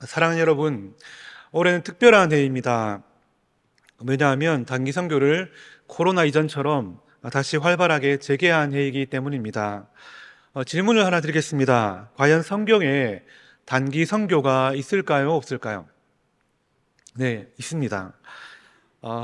사랑하는 여러분, 올해는 특별한 해입니다. 왜냐하면 단기 선교를 코로나 이전처럼 다시 활발하게 재개한 해이기 때문입니다. 질문을 하나 드리겠습니다. 과연 성경에 단기 선교가 있을까요? 없을까요? 네, 있습니다.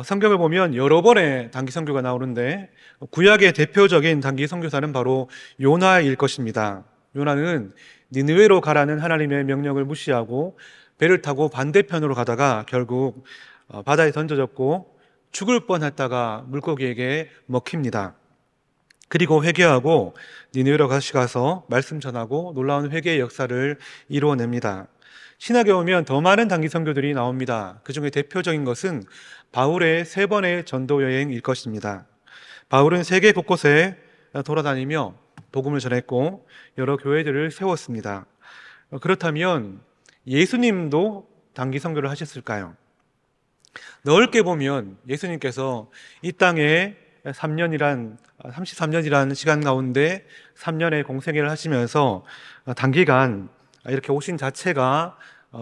성경을 보면 여러 번의 단기 선교가 나오는데 구약의 대표적인 단기 선교사는 바로 요나일 것입니다. 요나는 니느웨로 가라는 하나님의 명령을 무시하고 배를 타고 반대편으로 가다가 결국 바다에 던져졌고 죽을 뻔했다가 물고기에게 먹힙니다. 그리고 회개하고 니느웨로 다시 가서 말씀 전하고 놀라운 회개의 역사를 이루어냅니다. 신학에 오면 더 많은 단기 선교들이 나옵니다. 그 중에 대표적인 것은 바울의 3번의 전도 여행일 것입니다. 바울은 세계 곳곳에 돌아다니며 복음을 전했고 여러 교회들을 세웠습니다. 그렇다면 예수님도 단기 선교를 하셨을까요? 넓게 보면 예수님께서 이 땅에 33년이란 시간 가운데 3년의 공생애를 하시면서 단기간 이렇게 오신 자체가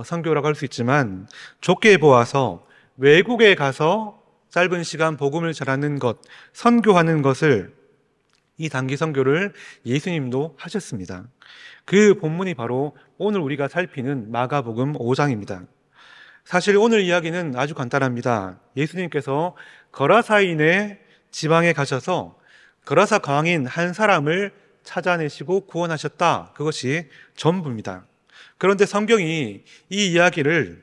선교라고 할 수 있지만, 좁게 보아서 외국에 가서 짧은 시간 복음을 전하는 것, 선교하는 것을, 이 단기 선교를 예수님도 하셨습니다. 그 본문이 바로 오늘 우리가 살피는 마가복음 5장입니다. 사실 오늘 이야기는 아주 간단합니다. 예수님께서 거라사인의 지방에 가셔서 거라사 광인 한 사람을 찾아내시고 구원하셨다. 그것이 전부입니다. 그런데 성경이 이 이야기를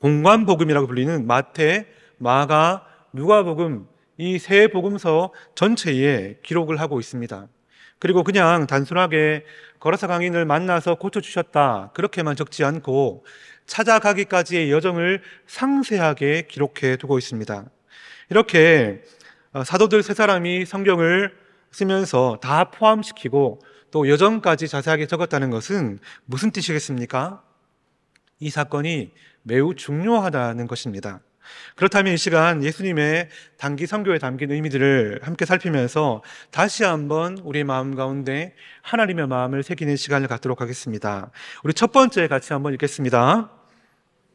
공관복음이라고 불리는 마태, 마가, 누가복음, 이 세 복음서 전체에 기록을 하고 있습니다. 그리고 그냥 단순하게 거라사 광인을 만나서 고쳐주셨다, 그렇게만 적지 않고 찾아가기까지의 여정을 상세하게 기록해 두고 있습니다. 이렇게 사도들 3사람이 성경을 쓰면서 다 포함시키고 또 여정까지 자세하게 적었다는 것은 무슨 뜻이겠습니까? 이 사건이 매우 중요하다는 것입니다. 그렇다면 이 시간 예수님의 단기 선교에 담긴 의미들을 함께 살피면서 다시 한번 우리의 마음 가운데 하나님의 마음을 새기는 시간을 갖도록 하겠습니다. 우리 첫 번째 같이 한번 읽겠습니다.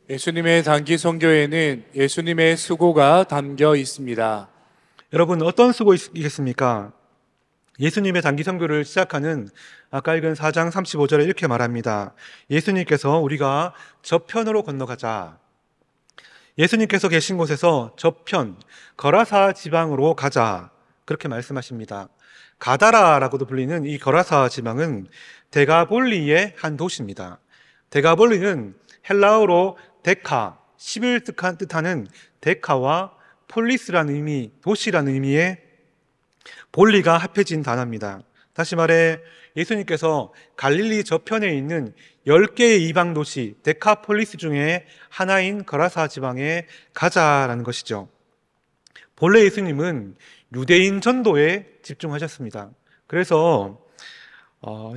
예수님의 단기 선교에는 예수님의 수고가 담겨 있습니다. 여러분, 어떤 수고이겠습니까? 예수님의 단기 선교를 시작하는 아까 읽은 4장 35절에 이렇게 말합니다. 예수님께서 우리가 저편으로 건너가자. 예수님께서 계신 곳에서 저편, 거라사 지방으로 가자. 그렇게 말씀하십니다. 가다라라고도 불리는 이 거라사 지방은 데가볼리의 한 도시입니다. 데가볼리는 헬라어로 데카, 11 뜻하는 데카와 폴리스라는 의미, 도시라는 의미의 볼리가 합해진 단어입니다. 다시 말해 예수님께서 갈릴리 저편에 있는 10개의 이방 도시 데카폴리스 중에 하나인 거라사 지방에 가자라는 것이죠. 본래 예수님은 유대인 전도에 집중하셨습니다. 그래서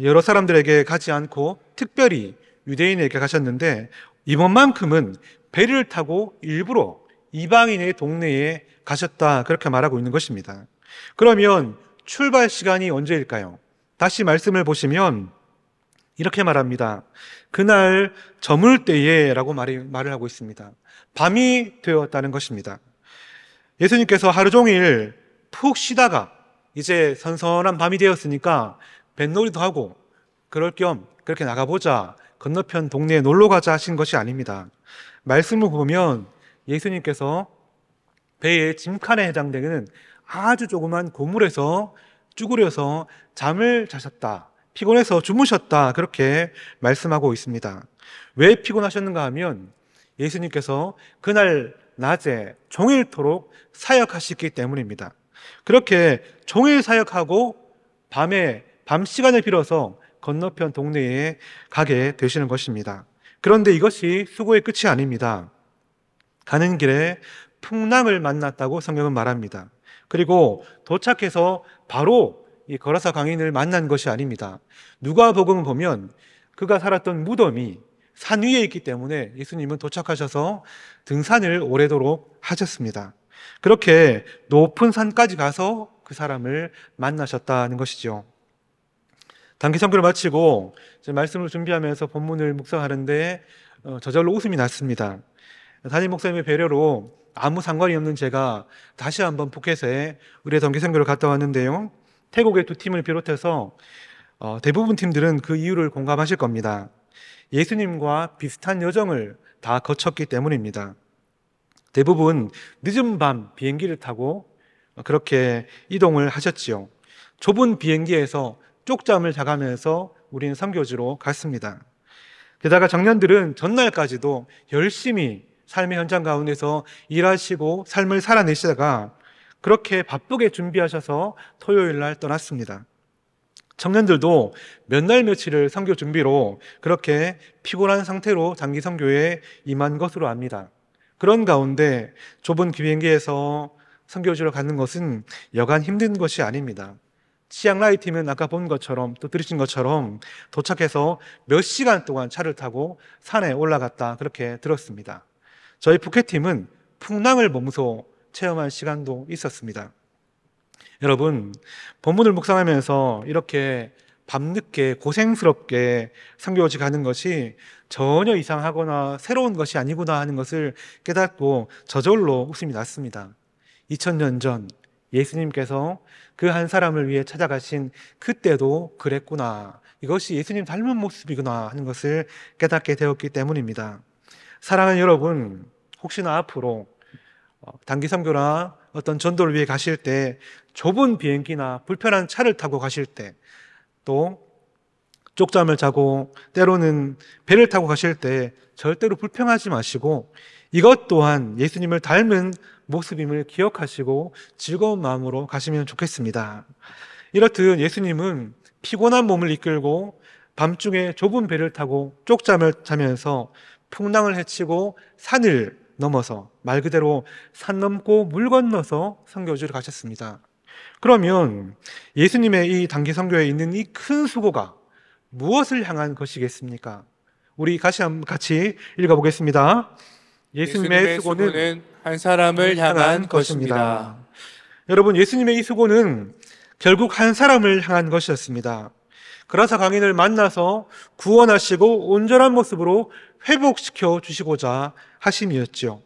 여러 사람들에게 가지 않고 특별히 유대인에게 가셨는데, 이번만큼은 배를 타고 일부러 이방인의 동네에 가셨다, 그렇게 말하고 있는 것입니다. 그러면 출발 시간이 언제일까요? 다시 말씀을 보시면 이렇게 말합니다. 그날 저물 때에 라고 말을 하고 있습니다. 밤이 되었다는 것입니다. 예수님께서 하루 종일 푹 쉬다가 이제 선선한 밤이 되었으니까 뱃놀이도 하고 그럴 겸 그렇게 나가보자, 건너편 동네에 놀러 가자 하신 것이 아닙니다. 말씀을 보면 예수님께서 배의 짐칸에 해당되는 아주 조그만 고물에서 쭈그려서 잠을 자셨다, 피곤해서 주무셨다, 그렇게 말씀하고 있습니다. 왜 피곤하셨는가 하면 예수님께서 그날 낮에 종일토록 사역하셨기 때문입니다. 그렇게 종일 사역하고 밤 시간을 빌어서 건너편 동네에 가게 되시는 것입니다. 그런데 이것이 수고의 끝이 아닙니다. 가는 길에 풍랑을 만났다고 성경은 말합니다. 그리고 도착해서 바로 이 거라사 광인을 만난 것이 아닙니다. 누가복음을 보면 그가 살았던 무덤이 산 위에 있기 때문에 예수님은 도착하셔서 등산을 오래도록 하셨습니다. 그렇게 높은 산까지 가서 그 사람을 만나셨다는 것이죠. 단기 선교를 마치고 이제 말씀을 준비하면서 본문을 묵상하는데 저절로 웃음이 났습니다. 담임 목사님의 배려로 아무 상관이 없는 제가 다시 한번 푸켓에 의뢰 동기 선교를 갔다 왔는데요. 태국의 두 팀을 비롯해서 대부분 팀들은 그 이유를 공감하실 겁니다. 예수님과 비슷한 여정을 다 거쳤기 때문입니다. 대부분 늦은 밤 비행기를 타고 그렇게 이동을 하셨지요. 좁은 비행기에서 쪽잠을 자가면서 우리는 선교지로 갔습니다. 게다가 청년들은 전날까지도 열심히 삶의 현장 가운데서 일하시고 삶을 살아내시다가 그렇게 바쁘게 준비하셔서 토요일 날 떠났습니다. 청년들도 몇 날 며칠을 선교 준비로 그렇게 피곤한 상태로 장기 선교에 임한 것으로 압니다. 그런 가운데 좁은 비행기에서 선교지로 가는 것은 여간 힘든 것이 아닙니다. 치앙라이 팀은 아까 본 것처럼 또 들으신 것처럼 도착해서 몇 시간 동안 차를 타고 산에 올라갔다 그렇게 들었습니다. 저희 푸켓 팀은 풍랑을 몸소 체험한 시간도 있었습니다. 여러분, 본문을 묵상하면서 이렇게 밤늦게 고생스럽게 선교지 가는 것이 전혀 이상하거나 새로운 것이 아니구나 하는 것을 깨닫고 저절로 웃음이 났습니다. 2000년 전 예수님께서 그 한 사람을 위해 찾아가신 그때도 그랬구나. 이것이 예수님 닮은 모습이구나 하는 것을 깨닫게 되었기 때문입니다. 사랑하는 여러분, 혹시나 앞으로 단기 선교나 어떤 전도를 위해 가실 때 좁은 비행기나 불편한 차를 타고 가실 때 또 쪽잠을 자고 때로는 배를 타고 가실 때 절대로 불평하지 마시고 이것 또한 예수님을 닮은 모습임을 기억하시고 즐거운 마음으로 가시면 좋겠습니다. 이렇듯 예수님은 피곤한 몸을 이끌고 밤중에 좁은 배를 타고 쪽잠을 자면서 풍랑을 헤치고 산을 넘어서 말 그대로 산 넘고 물 건너서 선교지로 가셨습니다. 그러면 예수님의 이 단기 선교에 있는 이 큰 수고가 무엇을 향한 것이겠습니까? 우리 같이 읽어보겠습니다. 예수님의 수고는 한 사람을 향한 것입니다. 여러분, 예수님의 이 수고는 결국 한 사람을 향한 것이었습니다. 그라사 강인을 만나서 구원하시고 온전한 모습으로 회복시켜 주시고자 하심이었죠.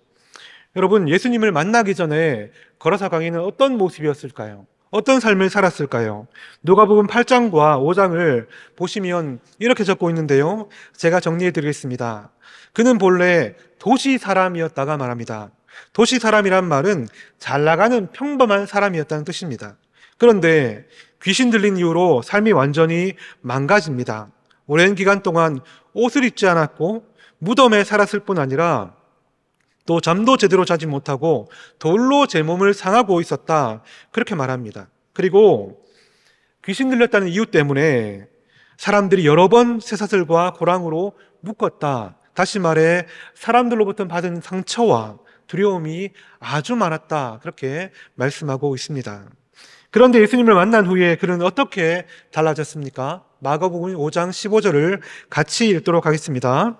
여러분, 예수님을 만나기 전에 거라사 강인은 어떤 모습이었을까요? 어떤 삶을 살았을까요? 누가복음 8장과 5장을 보시면 이렇게 적고 있는데요. 제가 정리해 드리겠습니다. 그는 본래 도시 사람이었다가 말합니다. 도시 사람이란 말은 잘 나가는 평범한 사람이었다는 뜻입니다. 그런데 귀신 들린 이후로 삶이 완전히 망가집니다. 오랜 기간 동안 옷을 입지 않았고 무덤에 살았을 뿐 아니라 또 잠도 제대로 자지 못하고 돌로 제 몸을 상하고 있었다. 그렇게 말합니다. 그리고 귀신 들렸다는 이유 때문에 사람들이 여러 번 쇠사슬과 고랑으로 묶었다. 다시 말해 사람들로부터 받은 상처와 두려움이 아주 많았다. 그렇게 말씀하고 있습니다. 그런데 예수님을 만난 후에 그는 어떻게 달라졌습니까? 마가복음 5장 15절을 같이 읽도록 하겠습니다.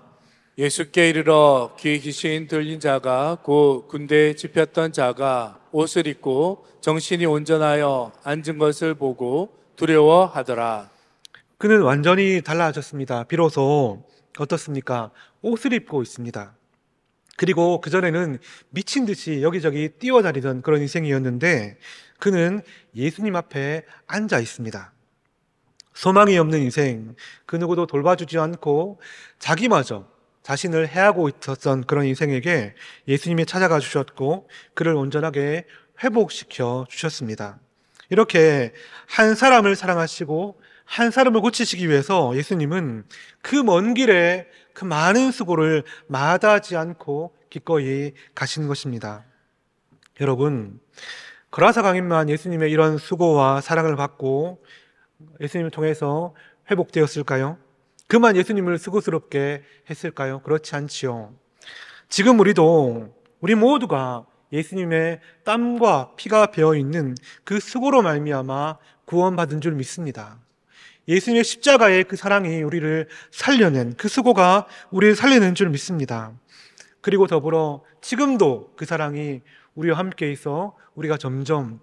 예수께 이르러 귀 귀신 들린 자가 곧 군대에 집혔던 자가 옷을 입고 정신이 온전하여 앉은 것을 보고 두려워하더라. 그는 완전히 달라졌습니다. 비로소 어떻습니까? 옷을 입고 있습니다. 그리고 그전에는 미친 듯이 여기저기 뛰어다니던 그런 인생이었는데 그는 예수님 앞에 앉아 있습니다. 소망이 없는 인생, 그 누구도 돌봐주지 않고 자기마저 자신을 해하고 있었던 그런 인생에게 예수님이 찾아가 주셨고 그를 온전하게 회복시켜 주셨습니다. 이렇게 한 사람을 사랑하시고 한 사람을 고치시기 위해서 예수님은 그 먼 길에 그 많은 수고를 마다하지 않고 기꺼이 가신 것입니다. 여러분, 거라사 강인만 예수님의 이런 수고와 사랑을 받고 예수님을 통해서 회복되었을까요? 그만 예수님을 수고스럽게 했을까요? 그렇지 않지요. 지금 우리 모두가 예수님의 땀과 피가 배어있는 그 수고로 말미암아 구원받은 줄 믿습니다. 예수님의 십자가의 그 사랑이 우리를 살려낸 그 수고가 우리를 살려낸 줄 믿습니다. 그리고 더불어 지금도 그 사랑이 우리와 함께 있어 우리가 점점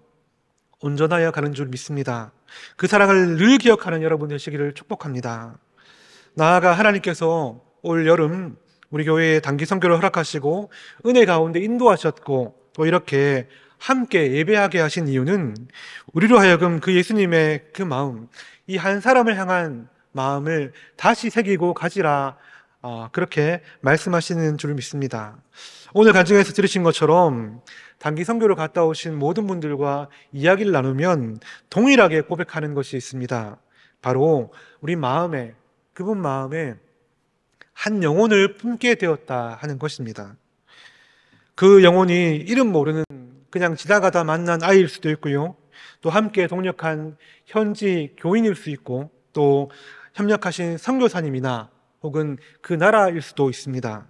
온전하여 가는 줄 믿습니다. 그 사랑을 늘 기억하는 여러분 되시기를 축복합니다. 나아가 하나님께서 올 여름 우리 교회에 단기 선교를 허락하시고 은혜 가운데 인도하셨고 또 이렇게 함께 예배하게 하신 이유는 우리로 하여금 그 예수님의 그 마음, 이 한 사람을 향한 마음을 다시 새기고 가지라, 그렇게 말씀하시는 줄 믿습니다. 오늘 간증에서 들으신 것처럼 단기 선교를 갔다 오신 모든 분들과 이야기를 나누면 동일하게 고백하는 것이 있습니다. 바로 우리 마음에, 그분 마음에 한 영혼을 품게 되었다 하는 것입니다. 그 영혼이 이름 모르는 그냥 지나가다 만난 아이일 수도 있고요, 또 함께 동역한 현지 교인일 수 있고, 또 협력하신 선교사님이나 혹은 그 나라일 수도 있습니다.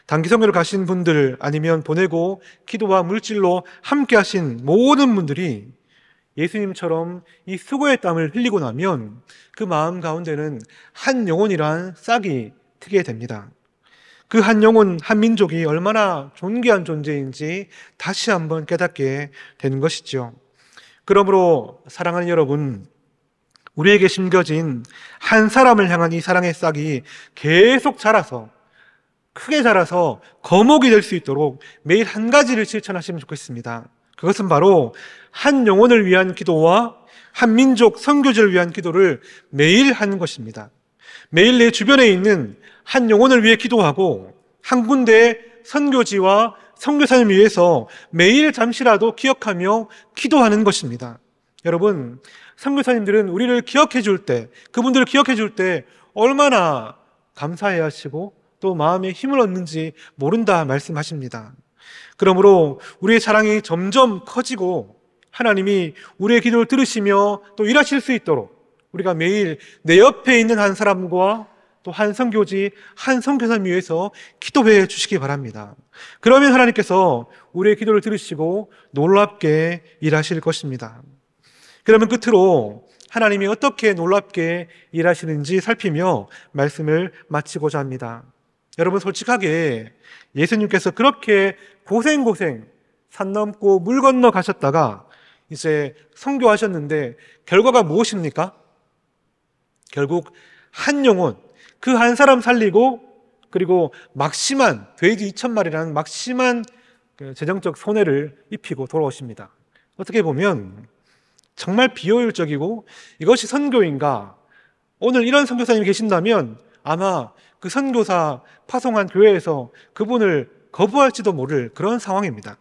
단기 선교를 가신 분들, 아니면 보내고 기도와 물질로 함께 하신 모든 분들이 예수님처럼 이 수고의 땀을 흘리고 나면 그 마음 가운데는 한 영혼이란 싹이 트게 됩니다. 그 한 영혼, 한 민족이 얼마나 존귀한 존재인지 다시 한번 깨닫게 되는 것이죠. 그러므로 사랑하는 여러분, 우리에게 심겨진 한 사람을 향한 이 사랑의 싹이 계속 자라서, 크게 자라서 거목이 될 수 있도록 매일 한 가지를 실천하시면 좋겠습니다. 그것은 바로 한 영혼을 위한 기도와 한 민족 선교지를 위한 기도를 매일 하는 것입니다. 매일 내 주변에 있는 한 영혼을 위해 기도하고 한 군데의 선교지와 선교사님을 위해서 매일 잠시라도 기억하며 기도하는 것입니다. 여러분, 선교사님들은 우리를 기억해 줄 때, 그분들을 기억해 줄 때 얼마나 감사해 하시고 또 마음에 힘을 얻는지 모른다 말씀하십니다. 그러므로 우리의 사랑이 점점 커지고 하나님이 우리의 기도를 들으시며 또 일하실 수 있도록 우리가 매일 내 옆에 있는 한 사람과 또 한 선교지, 한 선교사님 위해서 기도해 주시기 바랍니다. 그러면 하나님께서 우리의 기도를 들으시고 놀랍게 일하실 것입니다. 그러면 끝으로 하나님이 어떻게 놀랍게 일하시는지 살피며 말씀을 마치고자 합니다. 여러분, 솔직하게 예수님께서 그렇게 고생 산 넘고 물 건너 가셨다가 이제 선교하셨는데 결과가 무엇입니까? 결국 한 영혼, 그 한 사람 살리고, 그리고 막심한 돼지 2,000마리라는 막심한 재정적 손해를 입히고 돌아오십니다. 어떻게 보면 정말 비효율적이고, 이것이 선교인가? 오늘 이런 선교사님이 계신다면 아마 그 선교사 파송한 교회에서 그분을 거부할지도 모를 그런 상황입니다.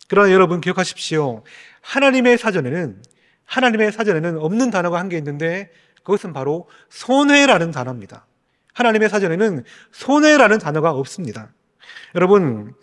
그러나 여러분 기억하십시오. 하나님의 사전에는 없는 단어가 한 개 있는데 그것은 바로 손해라는 단어입니다. 하나님의 사전에는 손해라는 단어가 없습니다. 여러분,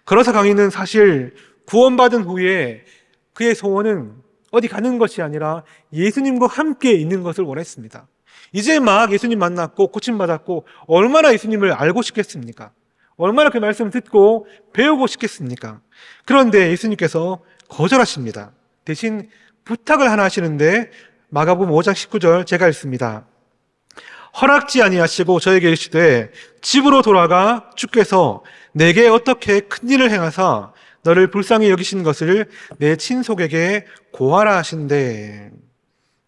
걸어서 강의는 사실 구원받은 후에 그의 소원은 어디 가는 것이 아니라 예수님과 함께 있는 것을 원했습니다. 이제 막 예수님 만났고 고침받았고 얼마나 예수님을 알고 싶겠습니까? 얼마나 그 말씀을 듣고 배우고 싶겠습니까? 그런데 예수님께서 거절하십니다. 대신 부탁을 하나 하시는데 마가복음 5장 19절 제가 읽습니다. 허락지 아니하시고 저에게 이르시되 집으로 돌아가 주께서 내게 어떻게 큰 일을 행하사 너를 불쌍히 여기신 것을 내 친속에게 고하라 하신대.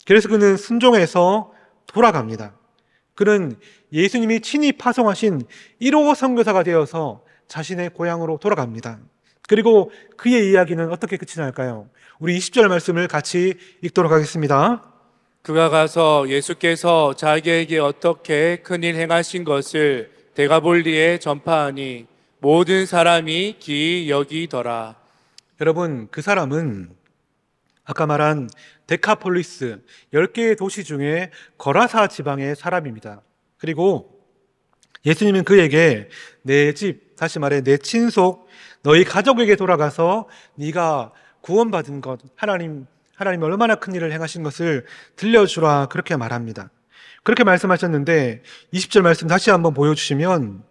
그래서 그는 순종해서 돌아갑니다. 그는 예수님이 친히 파송하신 1호 선교사가 되어서 자신의 고향으로 돌아갑니다. 그리고 그의 이야기는 어떻게 끝이 날까요? 우리 20절 말씀을 같이 읽도록 하겠습니다. 그가 가서 예수께서 자기에게 어떻게 큰일 행하신 것을 데가볼리에 전파하니 모든 사람이 기이 여기더라. 여러분, 그 사람은 아까 말한 데카폴리스 10개의 도시 중에 거라사 지방의 사람입니다. 그리고 예수님은 그에게 내 집, 다시 말해 내 친속, 너희 가족에게 돌아가서 네가 구원받은 것, 하나님 얼마나 큰 일을 행하신 것을 들려주라, 그렇게 말합니다. 그렇게 말씀하셨는데 20절 말씀 다시 한번 보여주시면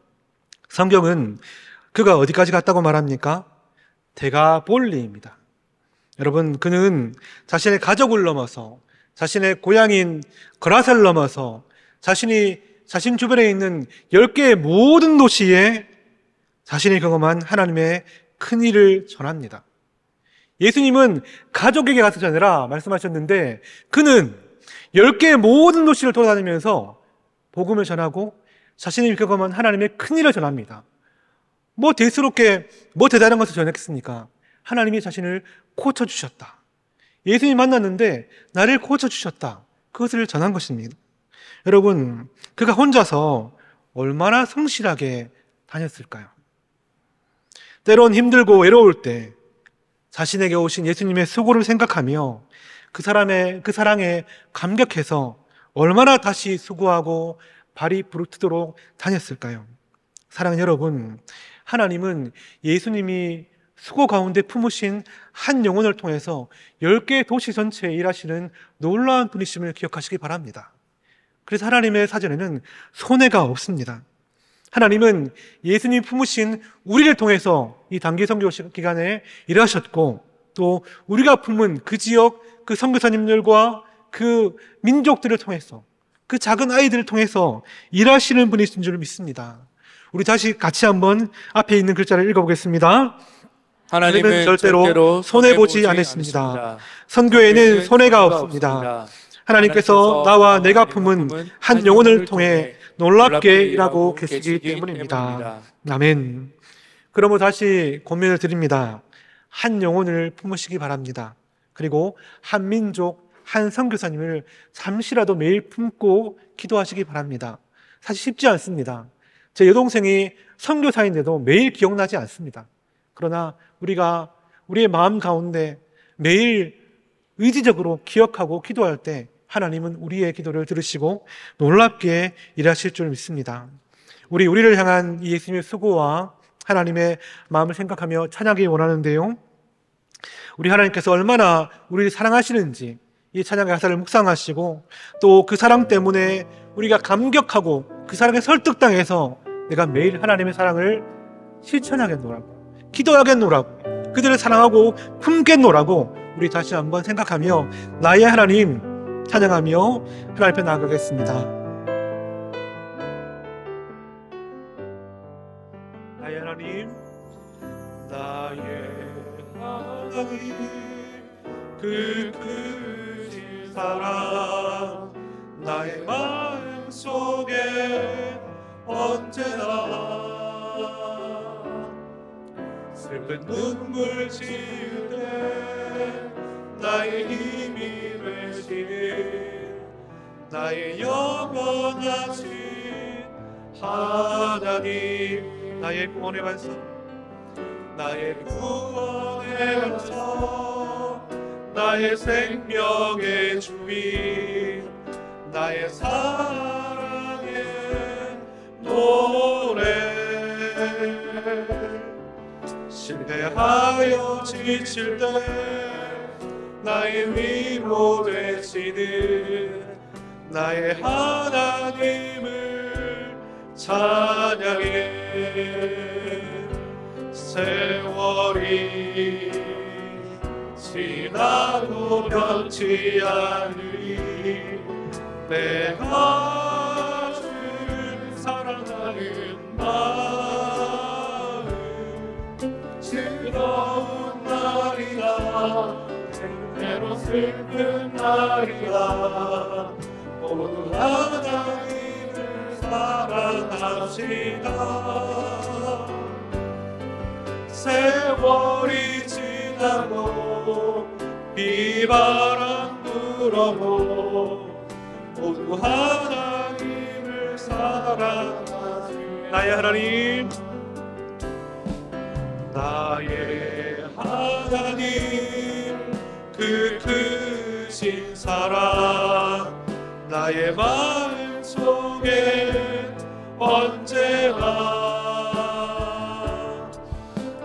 성경은 그가 어디까지 갔다고 말합니까? 데가볼리입니다. 여러분, 그는 자신의 가족을 넘어서 자신의 고향인 거라사를 넘어서 자신 주변에 있는 10개의 모든 도시에 자신이 경험한 하나님의 큰 일을 전합니다. 예수님은 가족에게 가서 전해라 말씀하셨는데 그는 10개의 모든 도시를 돌아다니면서 복음을 전하고 자신이 경험한 하나님의 큰 일을 전합니다. 뭐 대수롭게 뭐 대단한 것을 전했겠습니까? 하나님이 자신을 고쳐주셨다. 예수님이 만났는데 나를 고쳐주셨다. 그것을 전한 것입니다. 여러분, 그가 혼자서 얼마나 성실하게 다녔을까요? 때론 힘들고 외로울 때 자신에게 오신 예수님의 수고를 생각하며 그 사랑에 감격해서 얼마나 다시 수고하고 발이 부르트도록 다녔을까요? 사랑하는 여러분, 하나님은 예수님이 수고 가운데 품으신 한 영혼을 통해서 10개의 도시 전체에 일하시는 놀라운 분이심을 기억하시기 바랍니다. 그래서 하나님의 사전에는 손해가 없습니다. 하나님은 예수님이 품으신 우리를 통해서 이 단기 선교 기간에 일하셨고, 또 우리가 품은 그 지역, 그 선교사님들과 그 민족들을 통해서, 그 작은 아이들을 통해서 일하시는 분이신 줄 믿습니다. 우리 다시 같이 한번 앞에 있는 글자를 읽어보겠습니다. 하나님은 절대로 손해보지 않으십니다. 선교에는 손해가 없습니다. 하나님께서 나와 내가 품은 한 영혼을 통해 놀랍게 일하고 계시기 때문입니다. 아멘. 그러므로 다시 권면을 드립니다. 한 영혼을 품으시기 바랍니다. 그리고 한 민족, 한 선교사님을 잠시라도 매일 품고 기도하시기 바랍니다. 사실 쉽지 않습니다. 제 여동생이 선교사인데도 매일 기억나지 않습니다. 그러나 우리가 우리의 마음 가운데 매일 의지적으로 기억하고 기도할 때 하나님은 우리의 기도를 들으시고 놀랍게 일하실 줄 믿습니다. 우리를 향한 이 예수님의 수고와 하나님의 마음을 생각하며 찬양하기 원하는데요, 우리 하나님께서 얼마나 우리를 사랑하시는지 이 찬양의 가사를 묵상하시고, 또 그 사랑 때문에 우리가 감격하고 그 사랑에 설득당해서 내가 매일 하나님의 사랑을 실천하겠노라고, 기도하겠노라고, 그들을 사랑하고 품겠노라고 우리 다시 한번 생각하며 나의 하나님 찬양하며 하나님 앞에 나아가겠습니다. 나의 하나님, 나의 하나님, 그 크신 사랑 나의 마음 속에 언제나 슬픈 눈물 지을 때 나의 힘이 되시는 나의 영원하신 하나님, 나의 구원의 반석, 나의 구원의 반석, 나의 생명의 주인, 나의 사랑의 노래. 실패하여 지칠 때 나의 위로 되시는 나의 하나님을 찬양해. 세월이 지나도 변치 않으리 내가 주를 사랑하는 마음 즐거운 날이다 때로 슬픈 날이다 모두 하나님을 사랑합시다. 세월이 지나고 비바람 불어도 모두 하나님을 사랑하시네. 나의 하나님, 나의 하나님, 그 크신 사랑 나의 마음 속에 언제나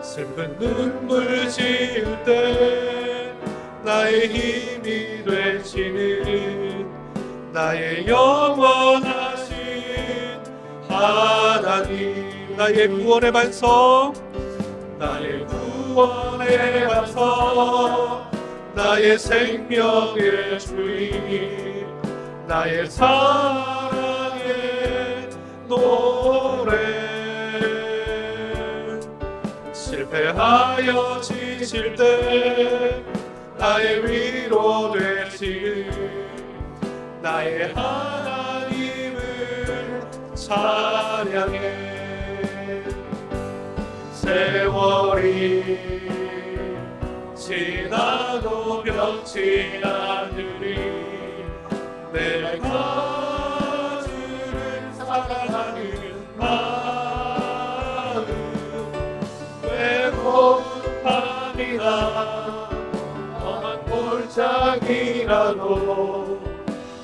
슬픈 눈물 지을 때 나의 힘이 되시는 나의 영원하신 하나님, 나의 구원의 반석, 나의 구원의 반석, 나의 생명의 주인, 나의 사랑의 노래. 실패하여 지칠 때 나의 위로 되시는 나의 하나님을 찬양해. 세월이 지나도 변치 않으리. 내가 주를 사랑하는 마음 외로운 밤이나 험한 골짜기라도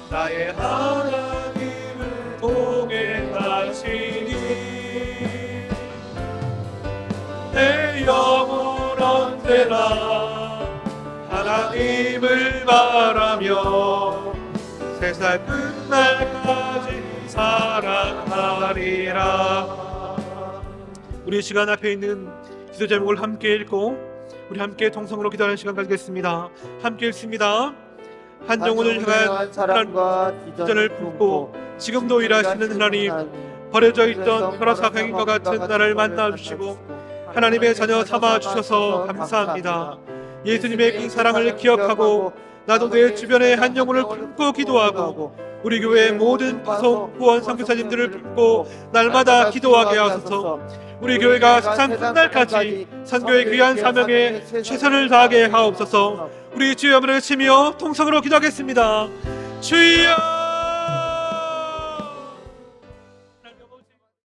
나의 하나님을 보게 하시니 내 영혼 언제나 하나님을 바라며 세상 끝날까지 사랑하리라. 우리 시간 앞에 있는 기도 제목을 함께 읽고 우리 함께 통성으로 기도하는 시간 가지겠습니다. 함께 읽습니다. 한 영혼을 향한 사랑과 기전을 품고 지금도 일하시는 하나님, 버려져 있던 가라사강인과 같은 나를 만나주시고 하나님의 자녀 삼아주셔서 감사합니다. 예수님의 그 사랑을 기억하고 나도 내 주변에 한 영혼을 품고 기도하고 우리 교회 모든 파송 후원 선교사님들을 품고 날마다 기도하게 하소서. 우리 교회가 세상 끝날까지 선교의 귀한 사명에 최선을 다하게 하옵소서. 우리 주여 이름으로 외치며 통성으로 기도하겠습니다. 주여